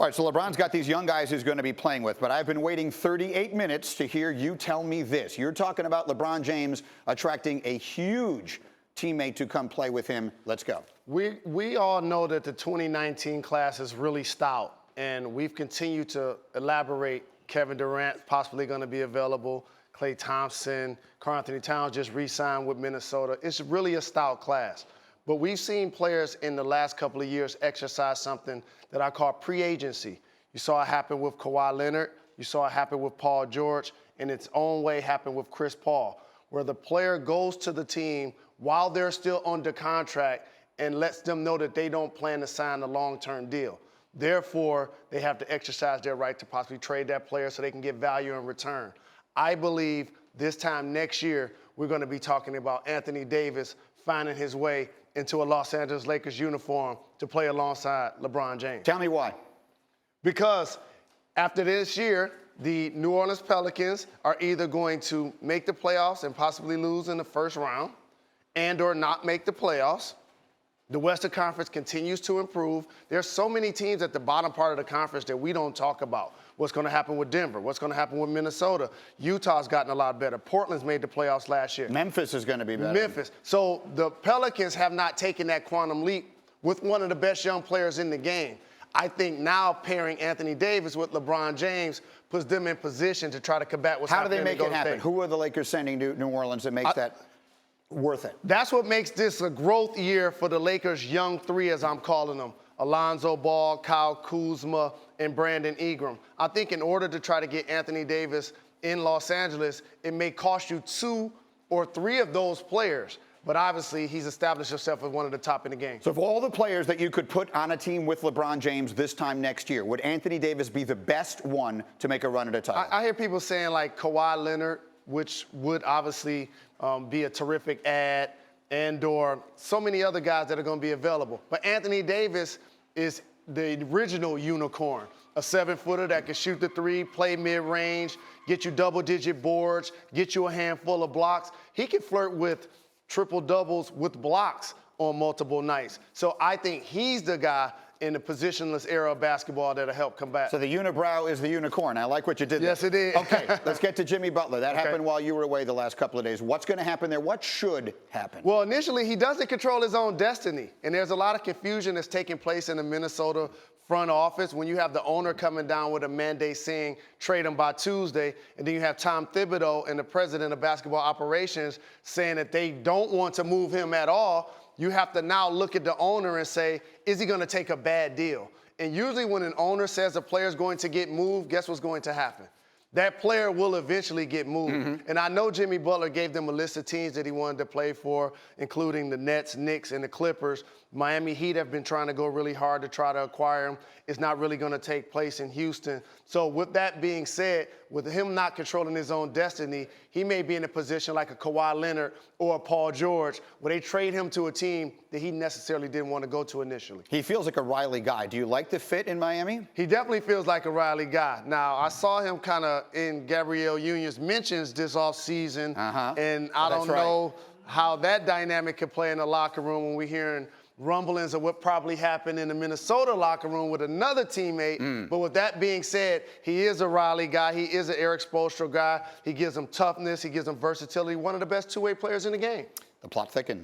All right, so LeBron's got these young guys he's going to be playing with, but I've been waiting 38 minutes to hear you tell me this. You're talking about LeBron James attracting a huge teammate to come play with him. Let's go. We all know that the 2019 class is really stout, and we've continued to elaborate. Kevin Durant possibly going to be available. Klay Thompson, Karl Anthony Towns just re-signed with Minnesota. It's really a stout class. But we've seen players in the last couple of years exercise something that I call pre-agency. You saw it happen with Kawhi Leonard. You saw it happen with Paul George. In its own way, happened with Chris Paul, where the player goes to the team while they're still under contract and lets them know that they don't plan to sign a long-term deal. Therefore, they have to exercise their right to possibly trade that player so they can get value in return. I believe this time next year, we're going to be talking about Anthony Davis finding his way into a Los Angeles Lakers uniform to play alongside LeBron James. Tell me why. Because after this year, the New Orleans Pelicans are either going to make the playoffs and possibly lose in the first round and or not make the playoffs. The Western Conference continues to improve. There's so many teams at the bottom part of the conference that we don't talk about. What's going to happen with Denver? What's going to happen with Minnesota? Utah's gotten a lot better. Portland's made the playoffs last year. Memphis is going to be better. Memphis. So the Pelicans have not taken that quantum leap with one of the best young players in the game. I think now pairing Anthony Davis with LeBron James puts them in position to try to combat what's happening. How do they make it happen? Who are the Lakers sending to New Orleans that makes that worth it? That's what makes this a growth year for the Lakers' young three, as I'm calling them. Alonzo Ball, Kyle Kuzma, and Brandon Ingram. I think in order to try to get Anthony Davis in Los Angeles, it may cost you 2 or 3 of those players. But obviously, he's established himself as one of the top in the game. So of all the players that you could put on a team with LeBron James this time next year, would Anthony Davis be the best one to make a run at a title? I hear people saying like Kawhi Leonard, which would obviously be a terrific ad, and or so many other guys that are going to be available. But Anthony Davis is the original unicorn, a 7-footer that can shoot the three, play mid-range, get you double-digit boards, get you a handful of blocks. He can flirt with triple-doubles with blocks on multiple nights. So I think he's the guy in the positionless era of basketball that'll help combat. So the unibrow is the unicorn. I like what you did there. Yes, it is. Okay, let's get to Jimmy Butler. That happened while you were away the last couple of days. What's going to happen there? What should happen? Well, initially, he doesn't control his own destiny. And there's a lot of confusion that's taking place in the Minnesota front office when you have the owner coming down with a mandate saying trade him by Tuesday, and then you have Tom Thibodeau and the president of basketball operations saying that they don't want to move him at all. You have to now look at the owner and say, is he going to take a bad deal? And usually when an owner says a player is going to get moved, guess what's going to happen? That player will eventually get moved. And I know Jimmy Butler gave them a list of teams that he wanted to play for, including the Nets, Knicks, and the Clippers. Miami Heat have been trying to go really hard to try to acquire him. It's not really going to take place in Houston. So with that being said, with him not controlling his own destiny, he may be in a position like a Kawhi Leonard or a Paul George where they trade him to a team that he necessarily didn't want to go to initially. He feels like a Riley guy. Do you like the fit in Miami? He definitely feels like a Riley guy. Now, I saw him kind of in Gabrielle Union's mentions this offseason, and I don't know how that dynamic could play in the locker room when we're hearing rumblings of what probably happened in the Minnesota locker room with another teammate. But with that being said, he is a Riley guy. He is an Eric Spoelstra guy. He gives them toughness. He gives them versatility. One of the best two-way players in the game. The plot thickens.